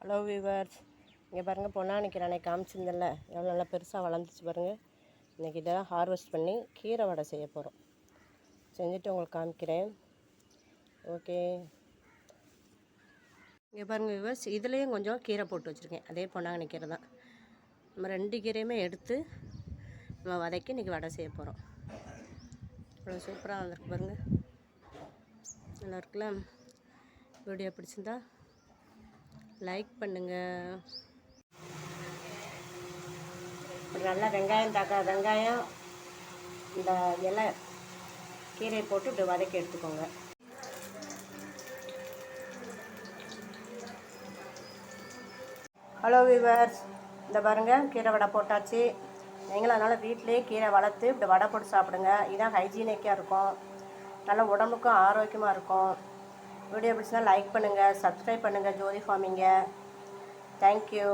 Hello viewers, இங்கே பாருங்கள் பொன்னாங்கண்ணி கீரை அன்றைக்கி காமிச்சிருந்தேன்ல எவ்வளோ நல்லா பெருசாக வளர்ந்துச்சு பாருங்கள். இன்றைக்கி இதெல்லாம் ஹார்வெஸ்ட் பண்ணி கீரை வடை செய்ய போகிறோம். செஞ்சுட்டு உங்களுக்கு காமிக்கிறேன். ஓகே, இங்கே பாருங்கள் வியூவர்ஸ், இதுலேயும் கொஞ்சம் கீரை போட்டு வச்சுருக்கேன். அதே பொன்னாங்கண்ணி கீரை தான். நம்ம 2 கீரையுமே எடுத்து நம்ம வதக்கி இன்றைக்கி வடை செய்ய போகிறோம். இவ்வளோ சூப்பராக வந்திருக்கு பாருங்கள், நல்லா இருக்குல்ல. வீடியோ பிடிச்சிருந்தா லைக் பண்ணுங்கள். நல்லா வெங்காயம் இந்த இலை கீரையை போட்டு இப்படி வதக்கி எடுத்துக்கோங்க. ஹலோ வியூவர்ஸ், இந்த பாருங்கள் கீரை வடை போட்டாச்சு. நீங்களும் அதனால் வீட்டிலே கீரை வளர்த்து இப்படி வடை போட்டு சாப்பிடுங்க. இதுதான் ஹைஜீனிக்காக இருக்கும், நல்ல உடம்புக்கும் ஆரோக்கியமாக இருக்கும். வீடியோ பிடிச்சினா லைக் பண்ணுங்கள், சப்ஸ்கிரைப் பண்ணுங்கள் ஜோதி ஃபார்மிங்க. தேங்க்யூ.